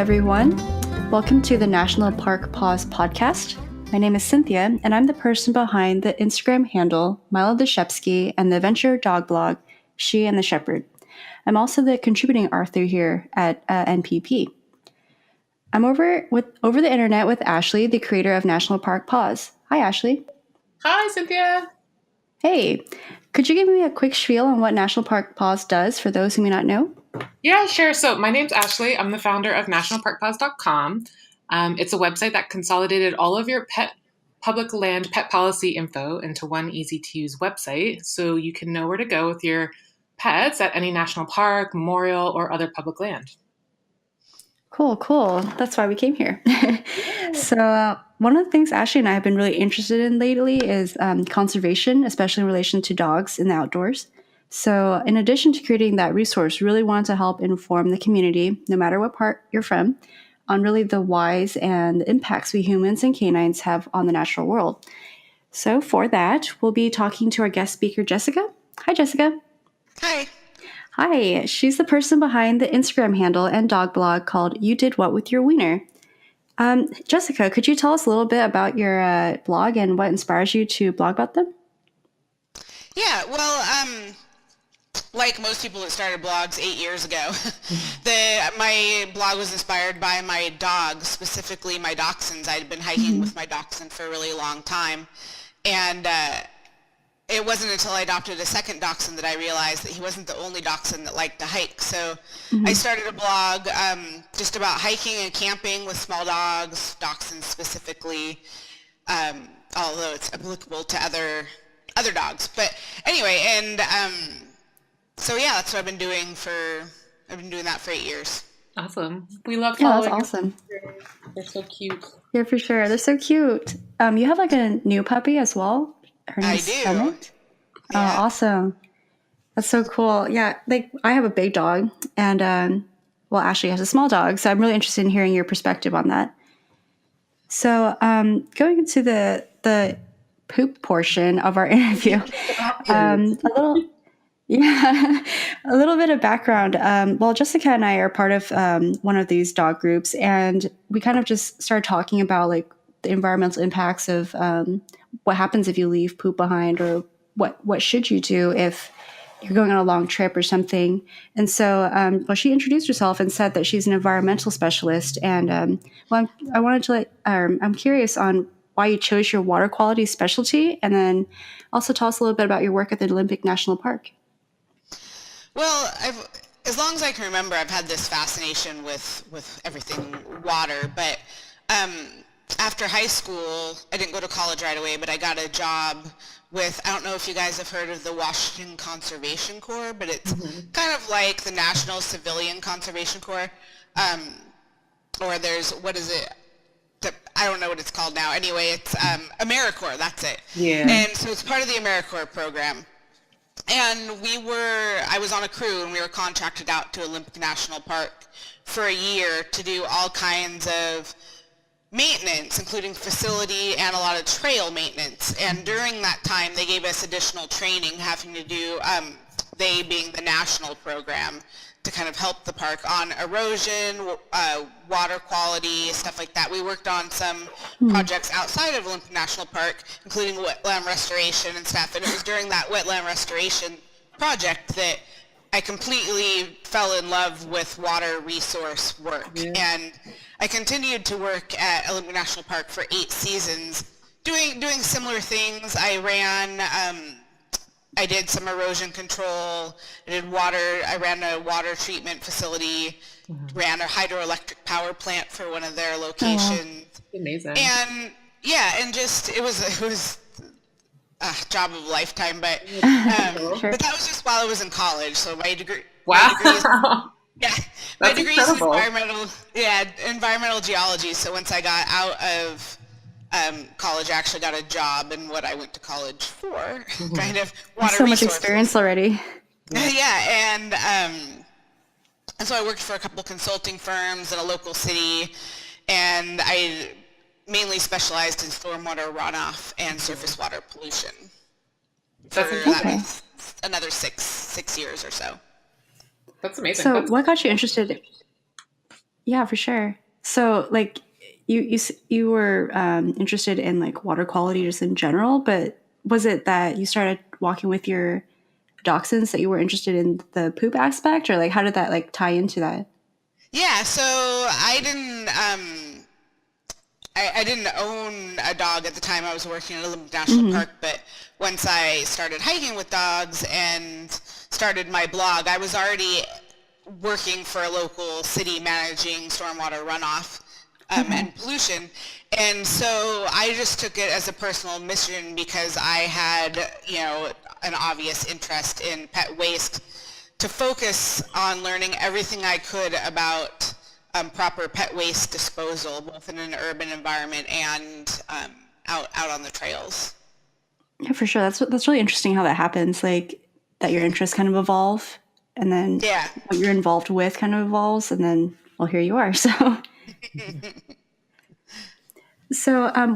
everyone. Welcome to the National Park Paws podcast. My name is Cynthia, and I'm the person behind the Instagram handle Milo the Shepsky and the adventure dog blog She and the Shepherd. I'm also the contributing author here at NPP. I'm over the internet with Ashley, the creator of National Park Paws. Hi, Ashley. Hi, Cynthia. Hey, could you give me a quick spiel on what National Park Paws does for those who may not know? Yeah, sure. So my name's Ashley. I'm the founder of nationalparkpaws.com. It's a website that consolidated all of your public land pet policy info into one easy-to-use website, so you can know where to go with your pets at any national park, memorial, or other public land. Cool. That's why we came here. So one of the things Ashley and I have been really interested in lately is conservation, especially in relation to dogs in the outdoors. So in addition to creating that resource, really wanted to help inform the community, no matter what part you're from, on really the whys and the impacts we humans and canines have on the natural world. So for that, we'll be talking to our guest speaker, Jessica. Hi, Jessica. Hi. Hi, she's the person behind the Instagram handle and dog blog called You Did What With Your Wiener. Jessica, could you tell us a little bit about your blog and what inspires you to blog about them? Yeah, well, like most people that started blogs 8 years ago, my blog was inspired by my dogs, specifically my dachshunds. I'd been hiking with my dachshund for a really long time, and it wasn't until I adopted a second dachshund that I realized that he wasn't the only dachshund that liked to hike. So I started a blog just about hiking and camping with small dogs, dachshunds specifically, although it's applicable to other dogs. But anyway, and so yeah, that's what I've been doing that for 8 years. Awesome. We love following. Yeah, that's awesome. They're so cute. Yeah, for sure. They're so cute. You have like a new puppy as well? Her name's I do. Summit. Yeah. Oh, awesome. That's so cool. Yeah, like I have a big dog and Ashley has a small dog, so I'm really interested in hearing your perspective on that. So going into the poop portion of our interview, a little bit of background. Jessica and I are part of one of these dog groups, and we kind of just started talking about like the environmental impacts of what happens if you leave poop behind, or what should you do if you're going on a long trip or something. And so, she introduced herself and said that she's an environmental specialist. And I'm curious on why you chose your water quality specialty, and then also tell us a little bit about your work at the Olympic National Park. Well, as long as I can remember, I've had this fascination with everything water, but after high school, I didn't go to college right away, but I got a job with, I don't know if you guys have heard of the Washington Conservation Corps, but it's kind of like the National Civilian Conservation Corps, or there's, what is it? I don't know what it's called now. Anyway, it's AmeriCorps, that's it. Yeah. And so it's part of the AmeriCorps program. And I was on a crew, and we were contracted out to Olympic National Park for a year to do all kinds of maintenance, including facility and a lot of trail maintenance. And during that time, they gave us additional training having to do, they being the national program, to kind of help the park on erosion, water quality, stuff like that. We worked on some projects outside of Olympic National Park, including wetland restoration and stuff. And it was during that wetland restoration project that I completely fell in love with water resource work. Yeah. And I continued to work at Olympic National Park for 8 seasons, doing similar things. I did some erosion control. I ran a water treatment facility, ran a hydroelectric power plant for one of their locations. Amazing. And yeah, and just it was a job of a lifetime, but but that was just while I was in college. So my degree. Wow. My degree is environmental geology. So once I got out of college, I actually got a job in what I went to college for, kind of water so resources. Much experience already. Yeah, and so I worked for a couple consulting firms in a local city, and I mainly specialized in stormwater runoff and surface water pollution. That's for another six years or so. That's amazing. So what got you interested? Yeah, for sure. So, like, you were interested in like water quality just in general, but was it that you started walking with your dachshunds that you were interested in the poop aspect, or like how did that like tie into that? Yeah, so I didn't own a dog at the time. I was working at Olympic National Hmm. Park, but once I started hiking with dogs and started my blog, I was already working for a local city managing stormwater runoff Okay. and pollution. And so I just took it as a personal mission because I had, an obvious interest in pet waste to focus on learning everything I could about proper pet waste disposal, both in an urban environment and out on the trails. Yeah, for sure. That's really interesting how that happens. Like that your interests kind of evolve, and then Yeah. what you're involved with kind of evolves, and then well, here you are.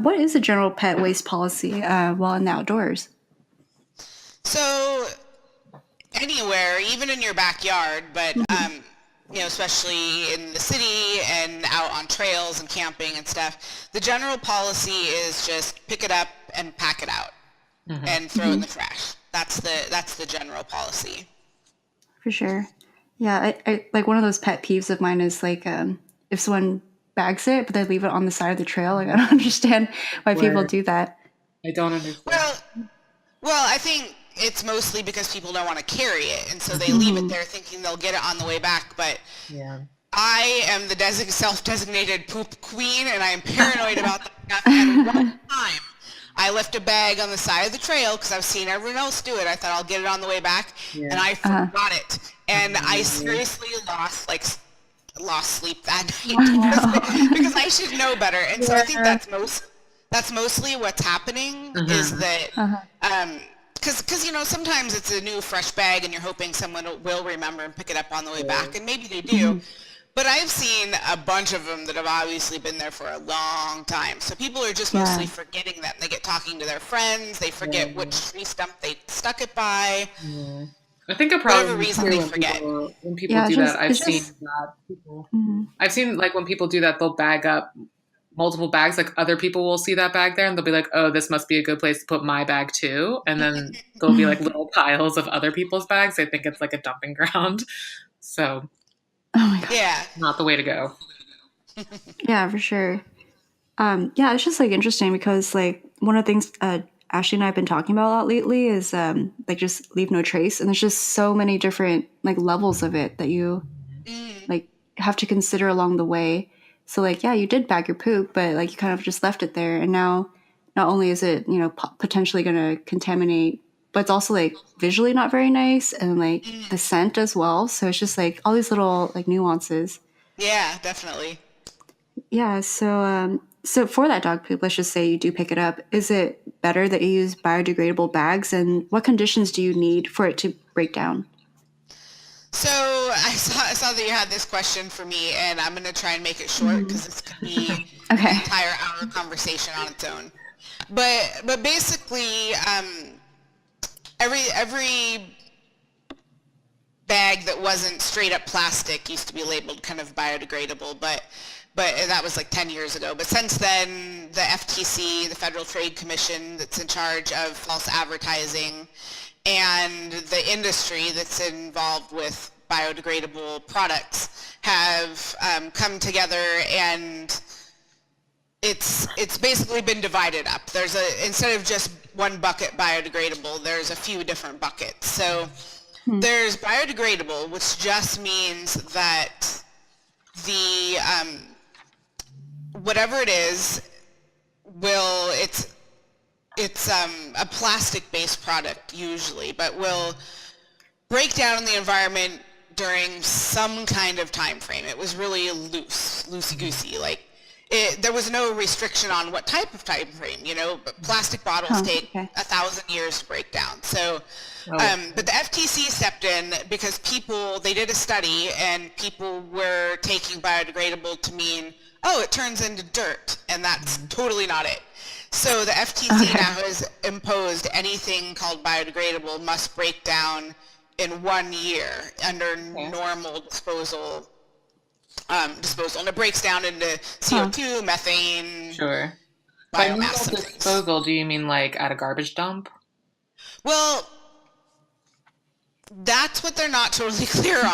What is the general pet waste policy while in the outdoors? So anywhere, even in your backyard, but especially in the city and out on trails and camping and stuff, the general policy is just pick it up and pack it out and throw it in Hmm. the trash. That's the general policy. For sure. Yeah, I like one of those pet peeves of mine is like if someone bags it but they leave it on the side of the trail. Like I don't understand why people Where do that. I don't understand. Well, well, I think it's mostly because people don't want to carry it, and so they leave it Hmm. there thinking they'll get it on the way back. But Yeah. I am the self-designated poop queen, and I am paranoid about that stuff. And one time, I left a bag on the side of the trail because I was seeing everyone else do it. I thought I'll get it on the way back, Yeah. and I Uh, forgot it. And I seriously lost sleep that oh night no. because I should know better. And so I think Yeah. that's mostly what's happening is that Uh-huh. because sometimes it's a new fresh bag and you're hoping someone will remember and pick it up on the way back, and maybe they do. But I've seen a bunch of them that have obviously been there for a long time. So people are just mostly Yeah. forgetting that. They get talking to their friends. They forget Yeah. which tree stump they stuck it by. Yeah. I think a Whatever problem is reason too they when forget. people Yeah, do that. I've it's seen just that people. mhm. I've seen like when people do that, they'll bag up multiple bags. Like other people will see that bag there, and they'll be like, "Oh, this must be a good place to put my bag too." And then there'll be like little piles of other people's bags. They think it's like a dumping ground. So Oh my god. Yeah. not the way to go. Yeah, for sure. Yeah, it's just like interesting because like one of the things Ashley and I have been talking about a lot lately is like just leave no trace, and there's just so many different like levels of it that you Mm, like have to consider along the way. So like yeah, you did bag your poop, but like you kind of just left it there, and now not only is it potentially going to contaminate, but it's also like visually not very nice, and like the mm. scent as well. So it's just like all these little like nuances. Yeah, definitely. Yeah. So for that dog poop, let's just say you do pick it up. Is it better that you use biodegradable bags, and what conditions do you need for it to break down? So I saw that you had this question for me, and I'm going to try and make it short because this could be an Okay. entire hour conversation on its own. But basically, every bag that wasn't straight up plastic used to be labeled kind of biodegradable, but that was like 10 years ago. But since then, the FTC, the Federal Trade Commission, that's in charge of false advertising, and the industry that's involved with biodegradable products have come together, and it's basically been divided up. Instead of just one bucket biodegradable, there's a few different buckets. So Hmm. there's biodegradable, which just means that the whatever it is will it's a plastic-based product usually, but will break down in the environment during some kind of time frame. It was really loosey-goosey. Like there was no restriction on what type of time frame. But plastic bottles Huh. take Okay. 1,000 years to break down. So, Oh, but the FTC stepped in because they did a study, and people were taking biodegradable to mean, oh, it turns into dirt, and that's totally not it. So the FTC Okay. now has imposed anything called biodegradable must break down in 1 year under okay. normal disposal disposal, and it breaks down into CO2, methane, Sure. By biomass, minimal and things. disposal, do you mean like at a garbage dump? Well, that's what they're not totally clear on.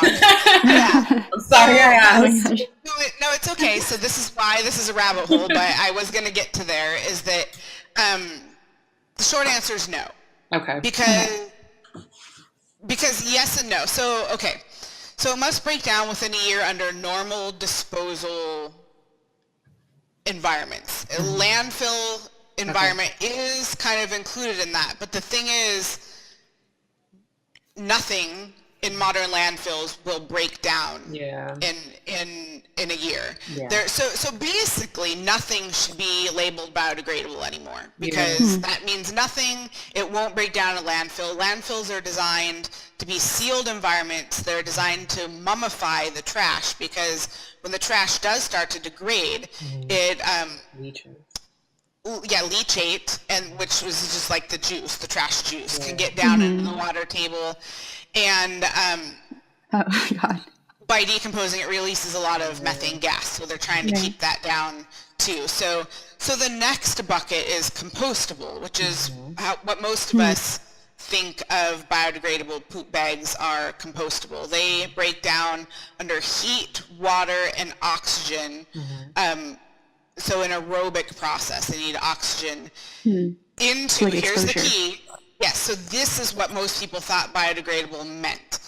Yeah. I'm sorry I asked. No, it's okay. So this is why this is a rabbit hole, but I was going to get to there, is that the short answer is no. Okay. Because yes and no. So, okay. So it must break down within a year under normal disposal environments. A landfill environment is kind of included in that, but the thing is, nothing in modern landfills will break down in a year. Yeah. So basically nothing should be labeled biodegradable anymore, because that means nothing. It won't break down in a landfill. Landfills are designed to be sealed environments. They're designed to mummify the trash, because when the trash does start to degrade, it leachate, and which was just like the juice, the trash juice, can get down into the water table, and by decomposing, it releases a lot of methane gas. So they're trying to keep that down too. So the next bucket is compostable, which is what most of us think of biodegradable poop bags are compostable. They break down under heat, water, and oxygen. So an aerobic process, they need oxygen into, like here's exposure. the key. Yes, so this is what most people thought biodegradable meant.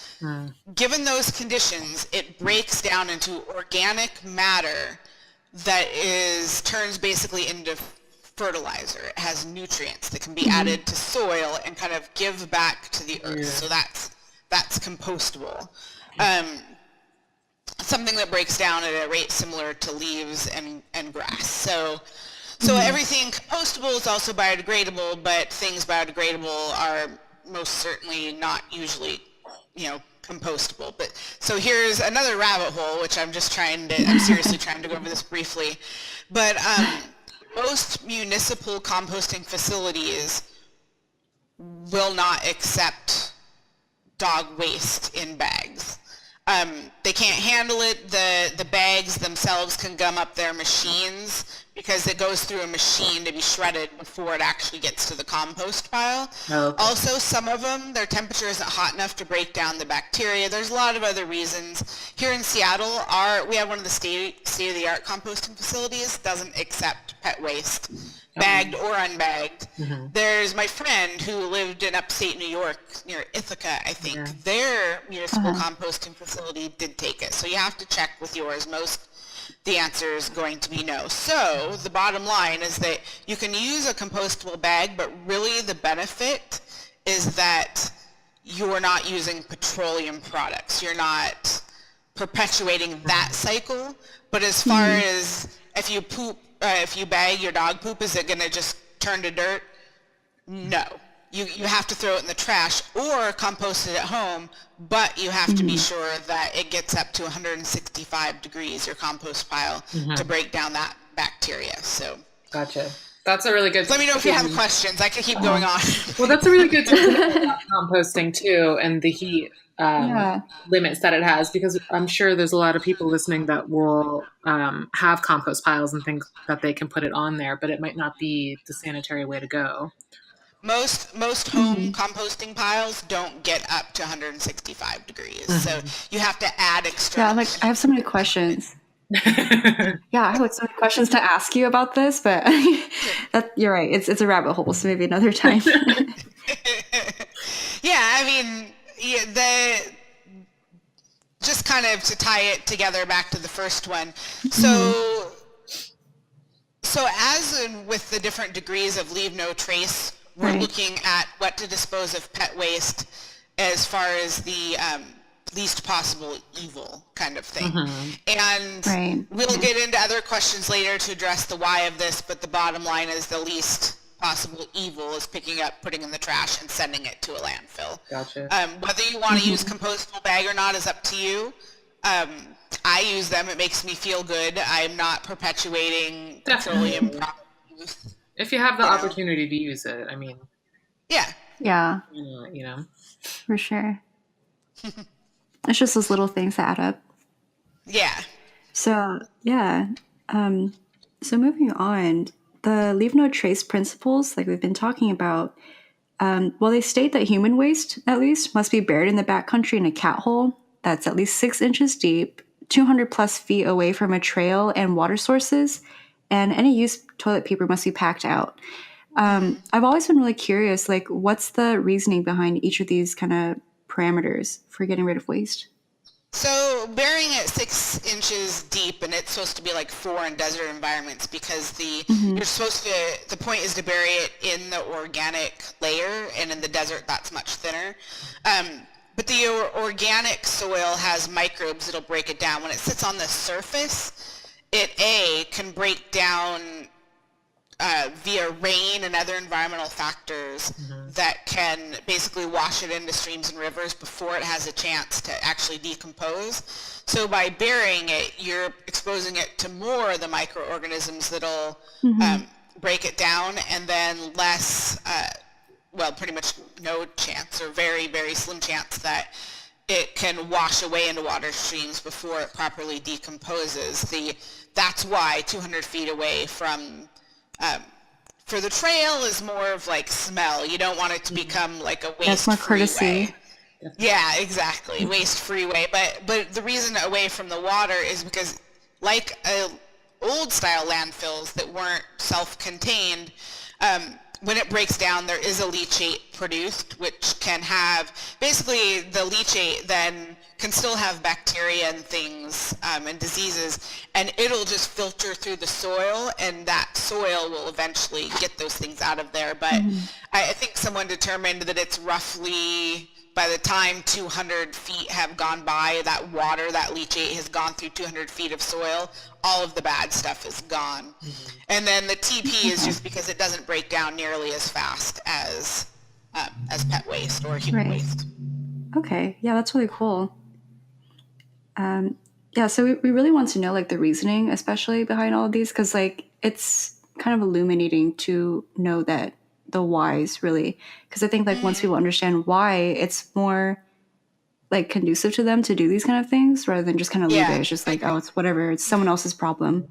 Given those conditions, it breaks down into organic matter that turns basically into fertilizer. It has nutrients that can be added to soil and kind of give back to the earth. So that's compostable. Something that breaks down at a rate similar to leaves and grass. So everything compostable is also biodegradable, but things biodegradable are most certainly not usually, compostable. But so here's another rabbit hole, which I'm seriously trying to go over this briefly. But most municipal composting facilities will not accept dog waste in bags. They can't handle it. The bags themselves can gum up their machines, because it goes through a machine to be shredded before it actually gets to the compost pile. Also, some of them, their temperature isn't hot enough to break down the bacteria. There's a lot of other reasons. Here in Seattle, we have one of the state-of-the-art composting facilities, doesn't accept pet waste, bagged or unbagged. There's my friend who lived in upstate New York near Ithaca, I think. Their municipal composting facility did take it. So you have to check with yours. The answer is going to be no. So the bottom line is that you can use a compostable bag, but really the benefit is that you're not using petroleum products. You're not perpetuating that cycle. But as far as if you bag your dog poop, is it going to just turn to dirt? No. You have to throw it in the trash or compost it at home, but you have to be sure that it gets up to 165 degrees, your compost pile, to break down that bacteria. So Gotcha. That's a really good... Let me know if you have questions. I could keep going on. Well, that's a really good tip about composting too, and the heat limits that it has, because I'm sure there's a lot of people listening that will have compost piles and think that they can put it on there, but it might not be the sanitary way to go. Most home composting piles don't get up to 165 degrees, so you have to add extra. Yeah, I have so many questions. I have so many questions to ask you about this, but you're right. It's a rabbit hole, so maybe another time. Just kind of to tie it together back to the first one. So as in with the different degrees of leave no trace, we're looking at what to dispose of pet waste as far as the least possible evil kind of thing. And we'll get into other questions later to address the why of this, but the bottom line is the least possible evil is picking up, putting in the trash, and sending it to a landfill. Gotcha. Whether you want to use compostable bag or not is up to you. I use them. It makes me feel good. I'm not perpetuating petroleum products. If you have the opportunity to use it, I mean. Yeah. For sure. It's just those little things that add up. Yeah. So yeah. Um, so moving on, the leave no trace principles, like we've been talking about, well, they state that human waste, at least, must be buried in the backcountry in a cat hole that's at least 6 inches deep, 200 plus feet away from a trail and water sources, and any used toilet paper must be packed out. I've always been really curious, like, what's the reasoning behind each of these kind of parameters for getting rid of waste? So burying it 6 inches deep, and it's supposed to be like 4 in desert environments because Hmm. the point is to bury it in the organic layer, and in the desert that's much thinner. But the organic soil has microbes that'll break it down. When it sits on the surface, it can break down via rain and other environmental factors that can basically wash it into streams and rivers before it has a chance to actually decompose. So by burying it, you're exposing it to more of the microorganisms that'll Hmm. break it down, and then less, well, pretty much no chance or very, very slim chance that it can wash away into water streams before it properly decomposes. That's why 200 feet away from um, for the trail is more of like smell. You don't want it to become like a That's waste more courtesy. freeway. Yeah, exactly. Waste freeway. But the reason away from the water is because like old style landfills that weren't self-contained, when it breaks down, there is a leachate produced, which can have basically the leachate then can still have bacteria and things and diseases, and it'll just filter through the soil, and that soil will eventually get those things out of there. But Hmm. I think someone determined that it's roughly by the time 200 feet have gone by, that water, that leachate has gone through 200 feet of soil, all of the bad stuff is gone. And then the TP is Okay. just because it doesn't break down nearly as fast as pet waste or human Right. waste. Okay. Yeah, that's really cool. Um, yeah, so we really want to know like the reasoning, especially behind all of these, because like it's kind of illuminating to know that the whys really, because I think like once people understand why, it's more like conducive to them to do these kind of things rather than just kind of leave it. Yeah, It's just I like, oh, agree. it's whatever, it's someone else's problem.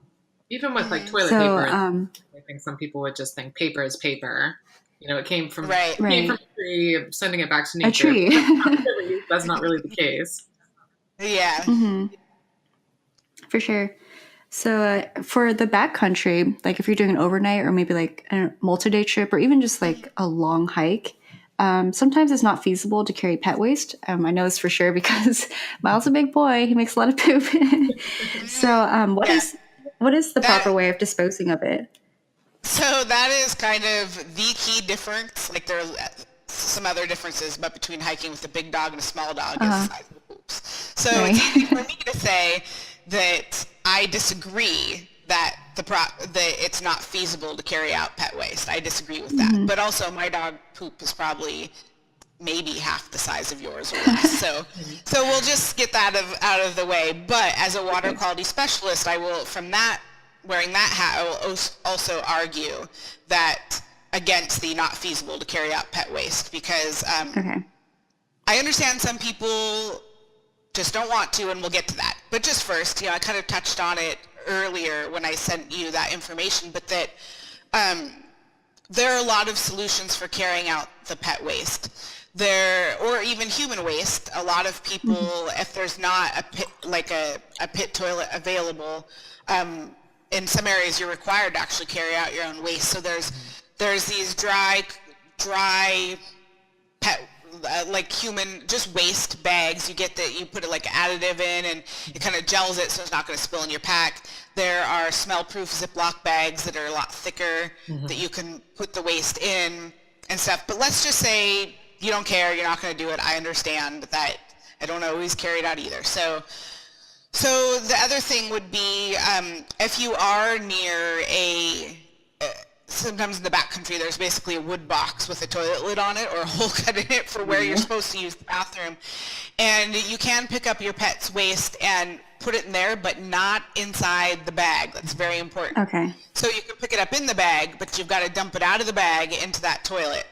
Even with like toilet So, paper, I think some people would just think paper is paper. You know, Right. it came from right, a tree, sending it back to a nature. tree. That's not really the case. Yeah. Hmm. For sure. So for the backcountry, like if you're doing an overnight or maybe like a multi-day trip or even just like a long hike, sometimes it's not feasible to carry pet waste. I know this for sure because Miles is a big boy. He makes a lot of poop. So Yeah. what is the That proper way of disposing of it? So that is kind of the key difference. Like there are some other differences, but between hiking with a big dog and a small dog is the Uh, size of the poops. So right. it's easy for me to say that I disagree that that it's not feasible to carry out pet waste. I disagree with that. Hmm. But also my dog poop is probably maybe half the size of yours or less. So we'll just get that out of the way. But as a water Okay. quality specialist, I will, from that, wearing that hat, I will also argue that against the not feasible to carry out pet waste because Okay. I understand some people just don't want to, and we'll get to that. But just first, I kind of touched on it earlier when I sent you that information, but that there are a lot of solutions for carrying out the pet waste. Or even human waste. A lot of Hmm. people, if there's not a pit, like a pit toilet available, in some areas you're required to actually carry out your own waste. So there's these dry pet like human just waste bags. You get that, you put it like additive in, and it kind of gels it so it's not going to spill in your pack. There are smell-proof Ziploc bags that are a lot thicker that you can put the waste in and stuff. But let's just say you don't care, you're not going to do it. I understand that. I don't always carry it out either. So the other thing would be if you are near sometimes in the backcountry there's basically a wood box with a toilet lid on it or a hole cut in it for where you're supposed to use the bathroom. And you can pick up your pet's waste and put it in there, but not inside the bag. That's very important. Okay. So you can pick it up in the bag, but you've got to dump it out of the bag into that toilet.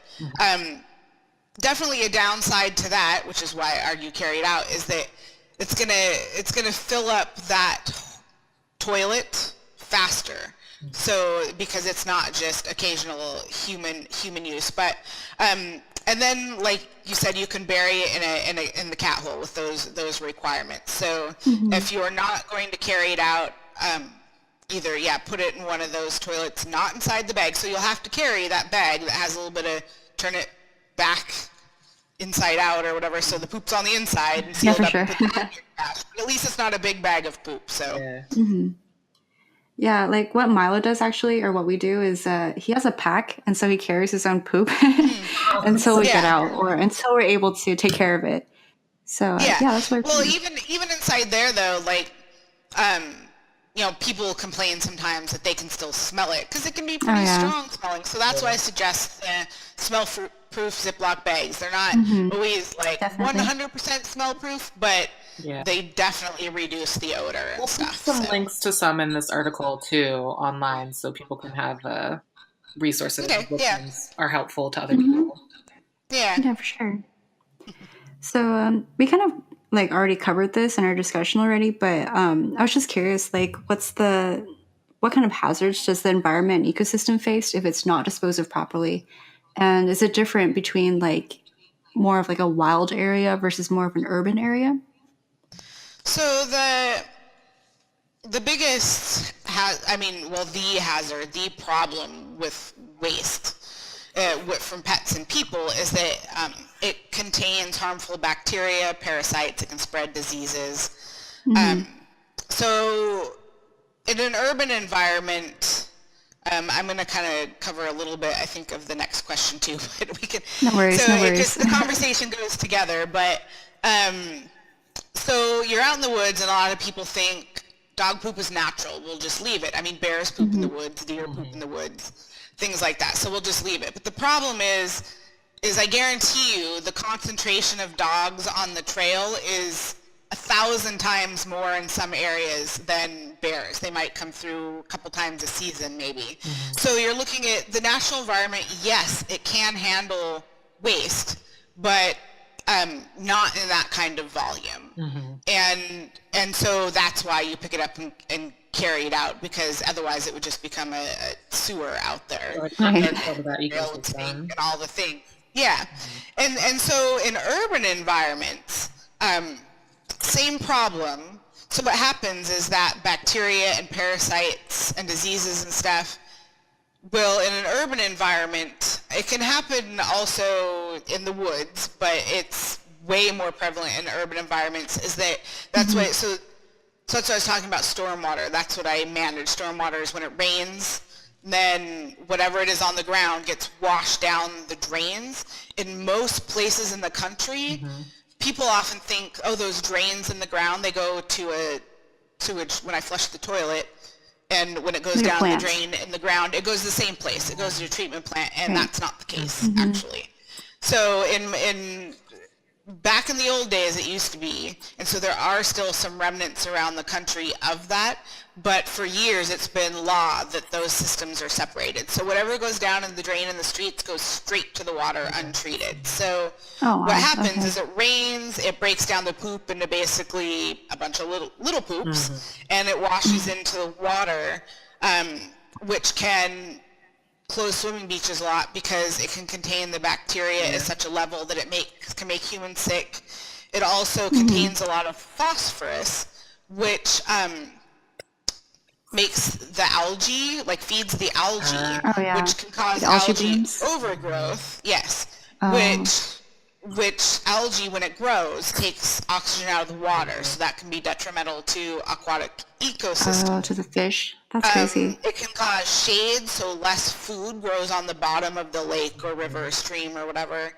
Definitely a downside to that, which is why I argue carry it out, is that it's gonna fill up that toilet faster. So because it's not just occasional human use, but and then like you said, you can bury it in the cat hole with those requirements. So if you're not going to carry it out, either put it in one of those toilets not inside the bag. So you'll have to carry that bag that has a little bit of turn it back inside out or whatever, so the poop's on the inside and sealed up. And put it in your trash. But at least it's not a big bag of poop. So. Yeah, like what Milo does actually, or what we do is he has a pack, and so he carries his own poop until we get out, or until we're able to take care of it. So that's what. Well, even inside there though, like people complain sometimes that they can still smell it because it can be pretty strong smelling. So that's why I suggest smell-proof Ziploc bags. They're not always like 100% smell-proof, but they definitely reduce the odor and stuff. We'll put some links to some in this article too online, so people can have resources which are helpful to other people. Yeah, for sure. So we kind of like already covered this in our discussion already, but I was just curious, like what kind of hazards does the environment and ecosystem face if it's not disposed of properly? And is it different between like more of like a wild area versus more of an urban area? So the biggest the problem with waste from pets and people is that it contains harmful bacteria, parasites. It can spread diseases. So in an urban environment, I'm going to kind of cover a little bit, I think, of the next question too. But we can. No worries. The conversation goes together. But so you're out in the woods, and a lot of people think dog poop is natural. We'll just leave it. I mean, bears poop in the woods, deer poop in the woods, things like that. So we'll just leave it. But the problem is I guarantee you the concentration of dogs on the trail is 1,000 times more in some areas than bears. They might come through a couple times a season maybe. So you're looking at the natural environment. Yes, it can handle waste, but not in that kind of volume. And so that's why you pick it up and carry it out, because otherwise it would just become a sewer out there. And all the things. And so in urban environments, same problem. So what happens is that bacteria and parasites and diseases and stuff will, in an urban environment, it can happen also in the woods, but it's way more prevalent in urban environments. That's why. So that's what I was talking about, stormwater. That's what I manage. Stormwater is when it rains, then whatever it is on the ground gets washed down the drains. In most places in the country, people often think, oh, those drains in the ground, they go to a sewage when I flush the toilet, and when it goes down the drain in the ground, it goes to the same place. It goes to a treatment plant, and that's not the case, actually. So in back in the old days, it used to be, and so there are still some remnants around the country of that, but for years it's been law that those systems are separated. So whatever goes down in the drain in the streets goes straight to the water untreated. So what happens is it rains, it breaks down the poop into basically a bunch of little poops, and it washes into the water, which can close swimming beaches a lot because it can contain the bacteria at such a level that it can make humans sick. It also contains a lot of phosphorus, which makes the algae, like feeds the algae, which can cause algae overgrowth. Yes, which algae, when it grows, takes oxygen out of the water, so that can be detrimental to aquatic ecosystem. To the fish. That's crazy. It can cause shade, so less food grows on the bottom of the lake or river or stream or whatever.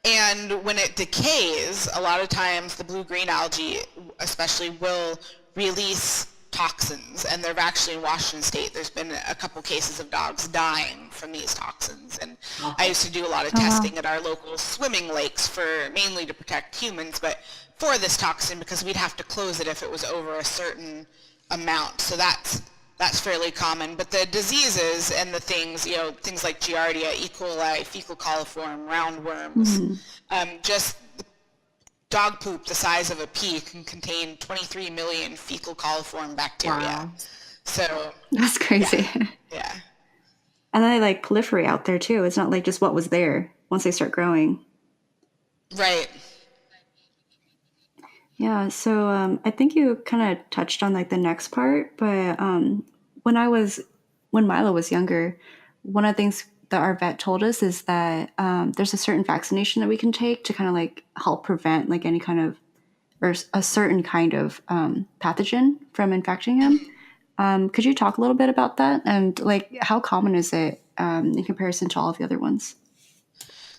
And when it decays, a lot of times the blue-green algae especially will release toxins. And there have actually, in Washington State, there's been a couple cases of dogs dying from these toxins. And I used to do a lot of testing at our local swimming lakes mainly to protect humans, but for this toxin, because we'd have to close it if it was over a certain amount. So that's fairly common. But the diseases and the things, things like Giardia, E. coli, fecal coliform, roundworms, just dog poop the size of a pea can contain 23 million fecal coliform bacteria. Wow. So That's crazy. yeah. And then they like proliferate out there too. It's not like just what was there once they start growing. Right. Yeah, so I think you kind of touched on like the next part, but when when Milo was younger, one of the things that our vet told us is that there's a certain vaccination that we can take to kind of like help prevent like any kind of or a certain kind of pathogen from infecting him. Could you talk a little bit about that and like how common is it in comparison to all of the other ones?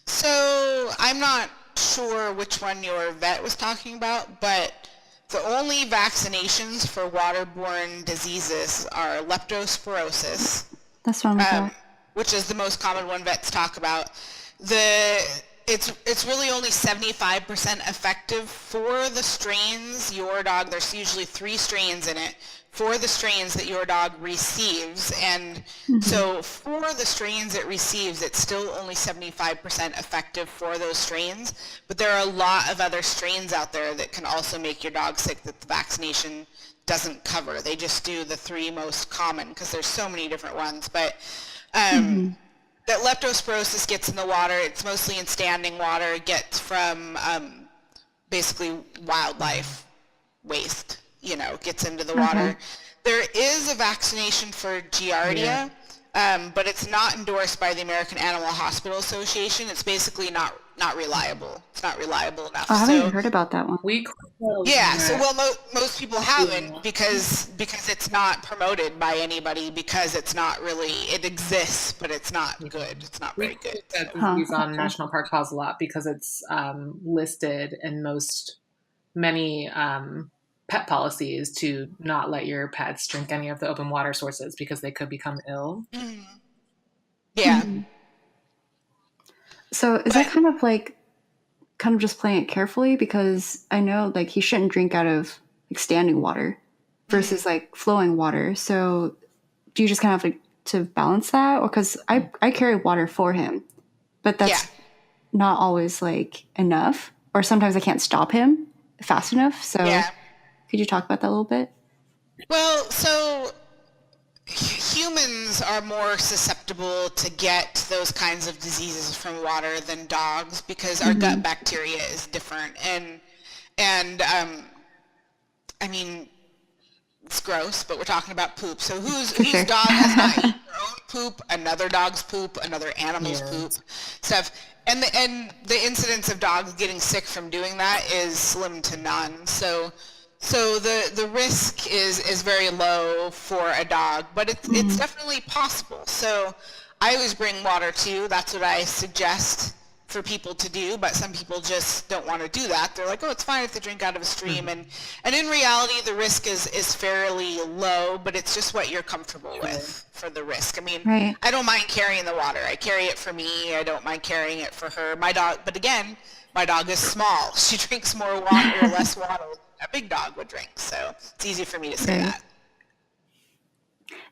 So I'm not sure which one your vet was talking about, but the only vaccinations for waterborne diseases are leptospirosis, That's what I'm about. which is the most common one vets talk about. It's really only 75% effective for the strains your dog. There's usually 3 strains in it for the strains that your dog receives, and so for the strains it receives, it's still only 75% effective for those strains. But there are a lot of other strains out there that can also make your dog sick that the vaccination doesn't cover. They just do the 3 most common because there's so many different ones. But that leptospirosis gets in the water. It's mostly in standing water. It gets from basically wildlife waste, gets into the water. There is a vaccination for Giardia, but it's not endorsed by the American Animal Hospital Association. It's basically not reliable. It's not reliable enough. I haven't even heard about that one. Most people haven't because it's not promoted by anybody, because it's not really, it exists, but it's not good. It's not very good. Use on National Park Paws a lot because it's listed in many pet policies to not let your pets drink any of the open water sources because they could become ill. Yeah. So is that kind of just playing it carefully? Because I know like he shouldn't drink out of like standing water versus like flowing water. So do you just kind of like to balance that? Or because I carry water for him, but that's not always like enough. Or sometimes I can't stop him fast enough. So could you talk about that a little bit? Well, so humans are more susceptible to get those kinds of diseases from water than dogs because our gut bacteria is different. And I mean, it's gross, but we're talking about poop. So whose dog has not eaten their own poop, another dog's poop, another animal's poop, stuff. And the incidence of dogs getting sick from doing that is slim to none. So the risk is very low for a dog, but it's definitely possible. So I always bring water too. That's what I suggest for people to do, but some people just don't want to do that. They're like, oh, it's fine if they drink out of a stream. And in reality, the risk is fairly low, but it's just what you're comfortable with for the risk. I mean, I don't mind carrying the water. I carry it for me. I don't mind carrying it for her. My dog, but again, my dog is small. She drinks more water or less water than a big dog would drink. So it's easy for me to say that.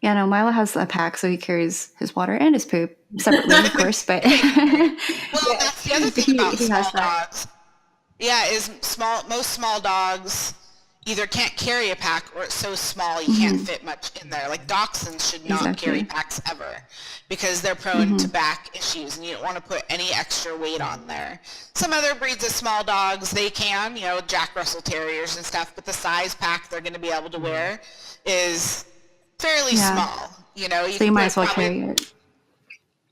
Yeah, no, Milo has a pack, so he carries his water and his poop separately, of course. But well, that's the other thing about small dogs. Yeah, most small dogs either can't carry a pack or it's so small you can't fit much in there. Like dachshunds should not carry packs ever because they're prone to back issues and you don't want to put any extra weight on there. Some other breeds of small dogs, they can, Jack Russell Terriers and stuff, but the size pack they're going to be able to wear is fairly small. So you might as well carry it.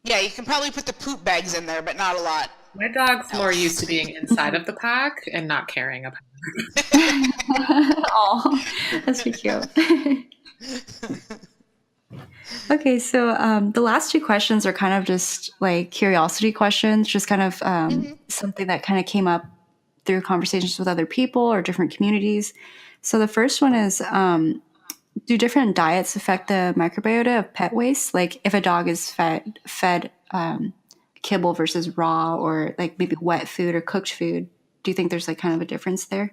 Yeah, you can probably put the poop bags in there, but not a lot. My dog's more used to being inside of the pack and not carrying a pack. Oh, that's pretty cute. Okay, so the last 2 questions are kind of just like curiosity questions, just kind of something that kind of came up through conversations with other people or different communities. So the first one is, do different diets affect the microbiota of pet waste? Like if a dog is fed kibble versus raw, or like maybe wet food or cooked food, do you think there's like kind of a difference there?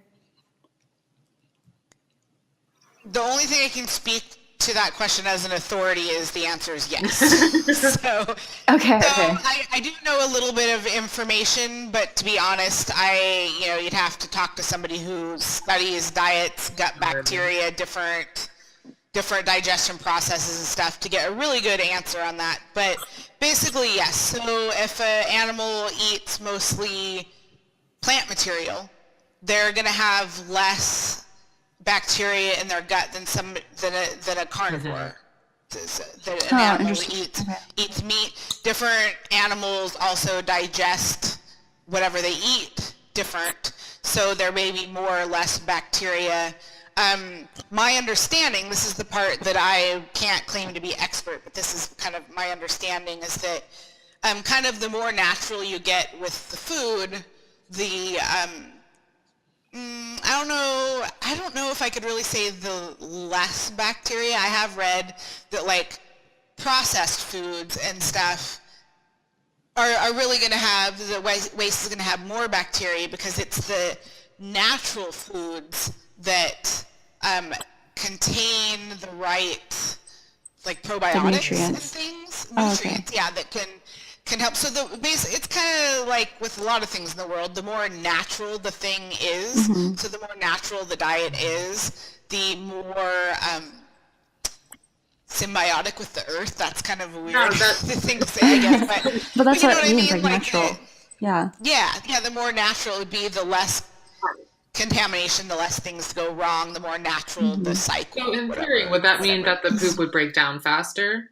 The only thing I can speak to that question as an authority is the answer is yes. So Okay. so Okay. I do know a little bit of information, but to be honest, you'd have to talk to somebody who studies diets, gut bacteria, different digestion processes and stuff to get a really good answer on that. But basically, yes. So if an animal eats mostly plant material, they're going to have less bacteria in their gut than a carnivore. That an animal eats meat. Different animals also digest whatever they eat different, so there may be more or less bacteria. My understanding, this is the part that I can't claim to be expert, but this is kind of my understanding, is that kind of the more natural you get with the food, the I don't know if I could really say the less bacteria. I have read that like processed foods and stuff are really going to have, the waste is going to have more bacteria because it's the natural foods that contain the right like probiotics and things. Nutrients, yeah, that can help. So it's kind of like with a lot of things in the world, the more natural the thing is, so the more natural the diet is, the more symbiotic with the earth. That's kind of a weird thing to say, I guess. But that's you know what it means, I mean? like natural. Yeah. Yeah, the more natural it would be, the less contamination, the less things go wrong, the more natural the cycle. So in theory, would that mean that the poop would break down faster?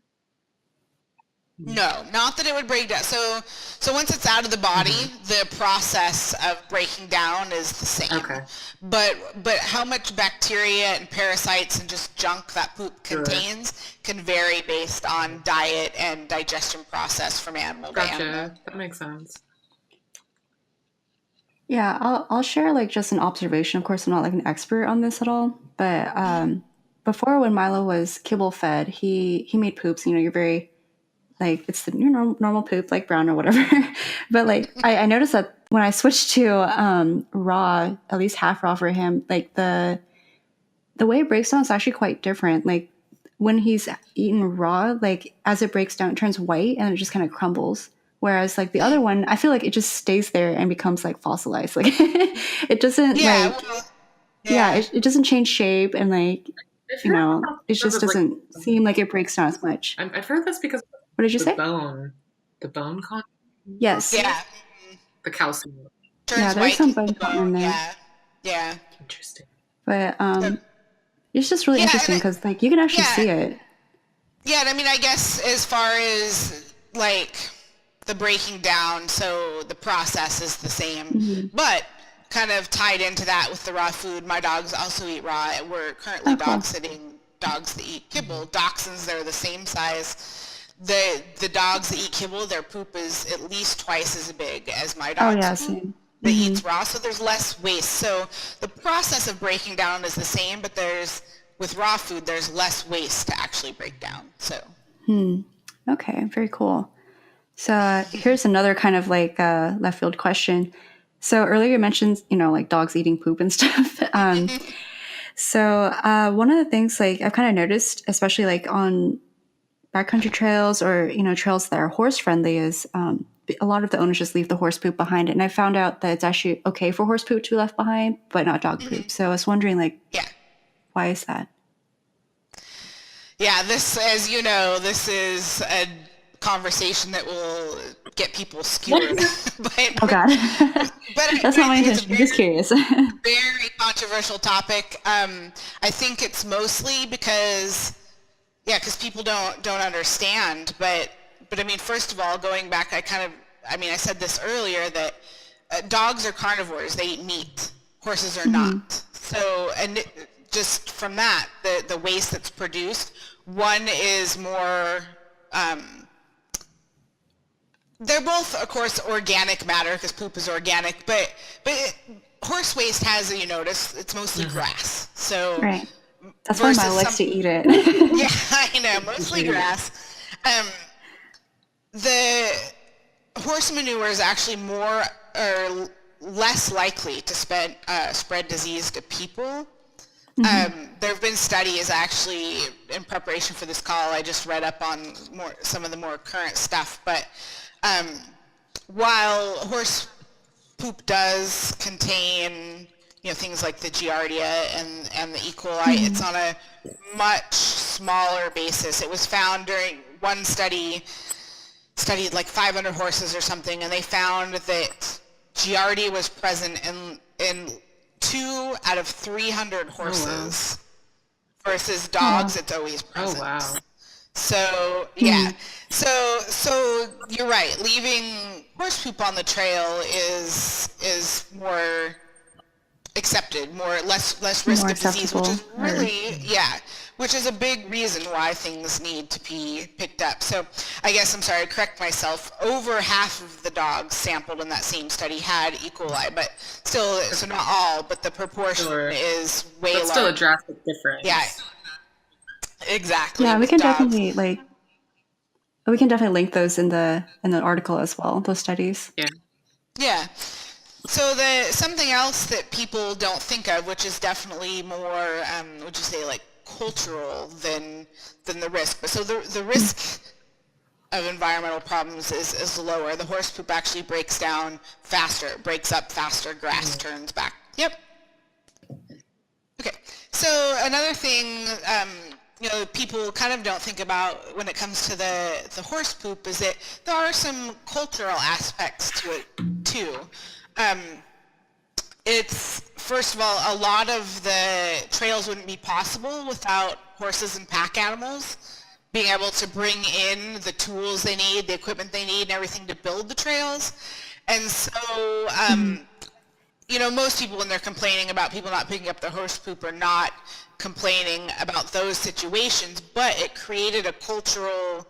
No, not that it would break down. So once it's out of the body, the process of breaking down is the same. Okay. But how much bacteria and parasites and just junk that poop contains can vary based on diet and digestion process from animal to animal. That makes sense. Yeah, I'll share like just an observation. Of course, I'm not like an expert on this at all, but before when Milo was kibble fed, he made poops. You're very like it's the normal poop, like brown or whatever. But like I noticed that when I switched to raw, at least half raw for him, like the way it breaks down is actually quite different. Like when he's eaten raw, like as it breaks down, it turns white and it just kind of crumbles. Whereas like the other one, I feel like it just stays there and becomes like fossilized. Like it doesn't it doesn't change shape and like it just doesn't seem like it breaks down as much. I've heard that's because what did you say? The bone content. Yes. Yeah. The calcium. Turns there's some bone content in there. Yeah. Yeah. Interesting. But it's just really interesting because like you can actually see it. Yeah, and I mean, I guess as far as like the breaking down, so the process is the same, but kind of tied into that with the raw food. My dogs also eat raw. We're currently dog sitting dogs that eat kibble. Dachshunds, they're the same size. The dogs that eat kibble, their poop is at least twice as big as my dog's poop that eats raw, so there's less waste. So the process of breaking down is the same, but with raw food, there's less waste to actually break down. So. Okay, very cool. So here's another kind of like left field question. So earlier you mentioned, like dogs eating poop and stuff. So one of the things like I've kind of noticed, especially like on backcountry trails or, trails that are horse friendly is a lot of the owners just leave the horse poop behind. And I found out that it's actually okay for horse poop to be left behind, but not dog poop. So I was wondering why is that? Yeah, as you know, this is a conversation that will get people skewered. Oh God. But that's not my intention. I'm just curious. Very controversial topic. I think it's mostly because people don't understand. But I mean, first of all, going back, I said this earlier that dogs are carnivores. They eat meat. Horses are not. So, and just from that, the waste that's produced, one is more. They're both, of course, organic matter because poop is organic, but horse waste has, it's mostly grass. So right. That's why Milo likes to eat it. Yeah, I know, mostly grass. The horse manure is actually more or less likely to spread disease to people There have been studies actually in preparation for this call. I just read up on some of the more current stuff, but while horse poop does contain, things like the Giardia and the E. coli, it's on a much smaller basis. It was found during one studied like 500 horses or something, and they found that Giardia was present in 2 out of 300 horses. Versus dogs, it's always present. Oh, wow. So, yeah. So you're right. Leaving horse poop on the trail is more accepted, less risk of disease, which is really, which is a big reason why things need to be picked up. So I guess, I'm sorry, to correct myself, over half of the dogs sampled in that same study had E. coli, but still, so not all, but the proportion is way larger. It's still a drastic difference. Yeah, exactly. Yeah, we can definitely link those in the article as well, those studies. Yeah. So something else that people don't think of, which is definitely more, would you say, like cultural than the risk. But so the risk of environmental problems is lower. The horse poop actually breaks down faster. It breaks up faster. Grass turns back. Yep. Okay. So another thing, people kind of don't think about when it comes to the horse poop is that there are some cultural aspects to it too. It's, first of all, a lot of the trails wouldn't be possible without horses and pack animals being able to bring in the tools they need, the equipment they need, and everything to build the trails. And so, most people, when they're complaining about people not picking up their horse poop, are not complaining about those situations, but it created a cultural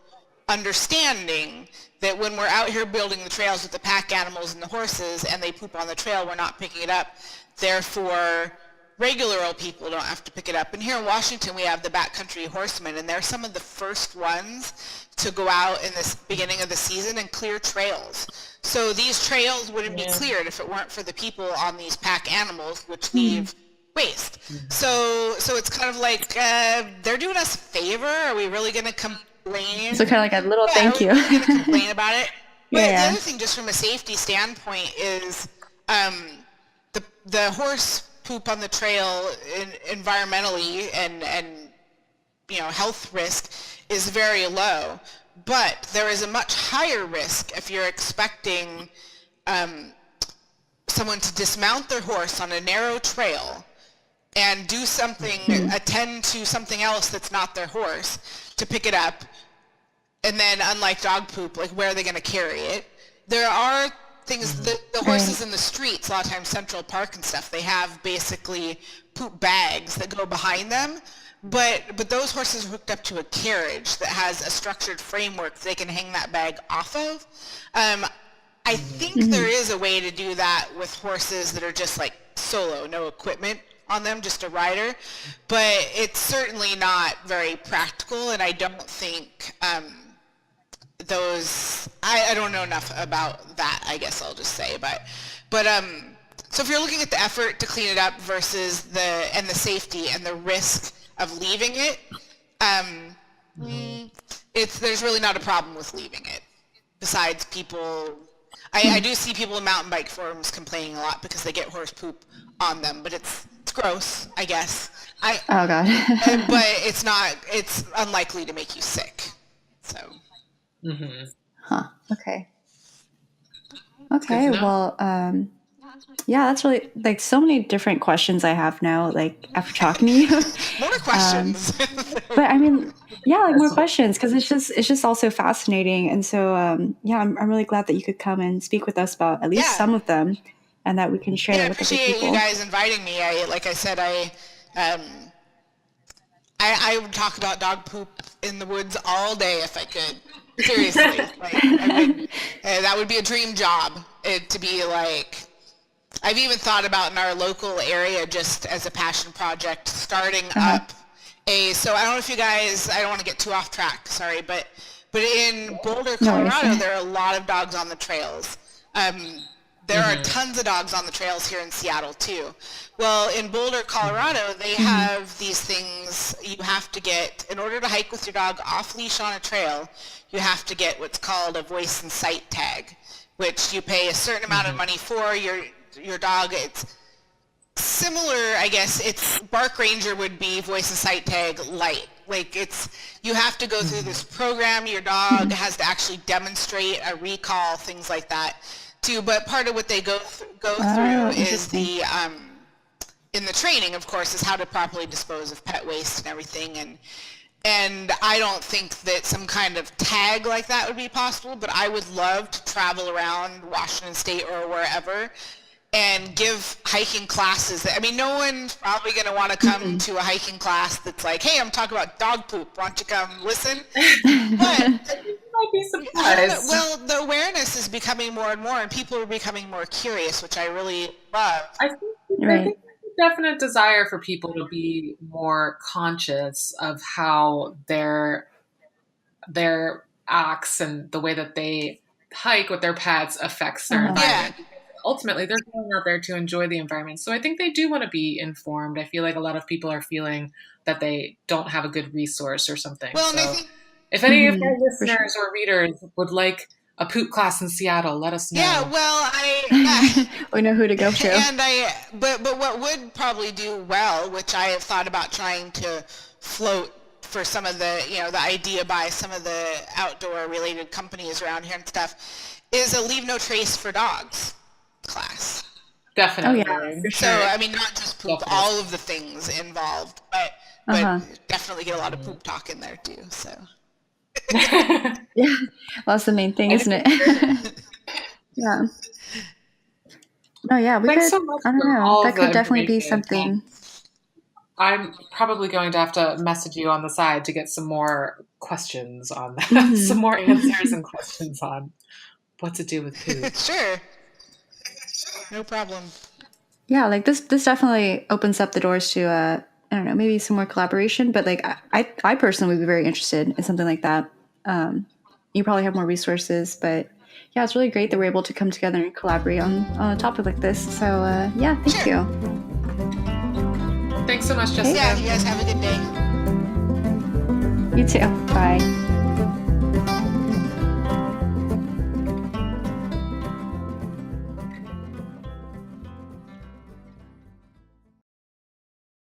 understanding that when we're out here building the trails with the pack animals and the horses and they poop on the trail, we're not picking it up. Therefore, regular old people don't have to pick it up. And here in Washington, we have the backcountry horsemen, and they're some of the first ones to go out in this beginning of the season and clear trails. So these trails wouldn't be cleared if it weren't for the people on these pack animals, which leave waste. So it's kind of like they're doing us a favor. Are we really going to complain? So kind of like a little thank you. We're going to complain about it. But the other thing, just from a safety standpoint, is the horse poop on the trail environmentally and health risk is very low. But there is a much higher risk if you're expecting someone to dismount their horse on a narrow trail and do something, attend to something else that's not their horse, to pick it up. And then, unlike dog poop, like, where are they going to carry it? There are things, the horses in the streets, a lot of times Central Park and stuff, they have basically poop bags that go behind them. But those horses are hooked up to a carriage that has a structured framework they can hang that bag off of. I think there is a way to do that with horses that are just like solo, no equipment on them, just a rider. But it's certainly not very practical, and I don't think I don't know enough about that, I guess I'll just say. But so if you're looking at the effort to clean it up versus the safety and the risk of leaving it, there's really not a problem with leaving it. Besides, people, I do see people in mountain bike forums complaining a lot because they get horse poop on them, but it's gross, I guess. Oh God. But it's unlikely to make you sick. So. Okay. Well, that's really, like, so many different questions I have now, like, after talking to you. More questions. But I mean, like, more questions, because it's just also fascinating. And so, I'm really glad that you could come and speak with us about at least some of them, and that we can share that with other people. I appreciate you guys inviting me. Like I said, I would talk about dog poop in the woods all day if I could. Seriously, that would be a dream job. To be like, I've even thought about in our local area, just as a passion project, starting up so I don't know if you guys, I don't want to get too off track, sorry, but in Boulder, Colorado, there are a lot of dogs on the trails. there are tons of dogs on the trails here in Seattle too. Well, in Boulder, Colorado, they have these things you have to get in order to hike with your dog off leash on a trail. You have to get what's called a voice and sight tag, which you pay a certain amount of money for. Your dog, it's similar, I guess. It's Bark Ranger would be voice and sight tag light. Like you have to go through this program. Your dog has to actually demonstrate a recall, things like that too. But part of what they go through is the in the training, of course, is how to properly dispose of pet waste and everything. And I don't think that some kind of tag like that would be possible, but I would love to travel around Washington State or wherever and give hiking classes. I mean, no one's probably going to want to come to a hiking class that's like, hey, I'm talking about dog poop. Why don't you come listen? But You might be surprised. well, the awareness is becoming more and more, and people are becoming more curious, which I really love. I think there's a definite desire for people to be more conscious of how their acts and the way that they hike with their pets affects their environment. Yeah. Ultimately, they're going out there to enjoy the environment. So I think they do want to be informed. I feel like a lot of people are feeling that they don't have a good resource or something. Well, and I so think, if any of our listeners or readers would like a poop class in Seattle, let us know. yeah, well, We know who to go to. and but what would probably do well, which I have thought about trying to float for some of the, the idea by some of the outdoor related companies around here and stuff, is a leave no trace for dogs class. Definitely. Oh, yeah, for So, sure. I mean, not just poop, all of the things involved, but definitely get a lot of poop talk in there too. So. Yeah, well, that's the main thing, isn't it? Yeah. No, yeah, we Thanks could. so much I don't for know. all That the could definitely be information. something. I'm probably going to have to message you on the side to get some more questions on that, some more answers and questions on what to do with poop. Sure. No problem. Yeah, like this definitely opens up the doors to I don't know, maybe some more collaboration. But like I personally would be very interested in something like that. You probably have more resources, but yeah, it's really great that we're able to come together and collaborate on a topic like this. So yeah, thank you. Thanks so much, Jessica. Yeah, you guys have a good day. You too. Bye.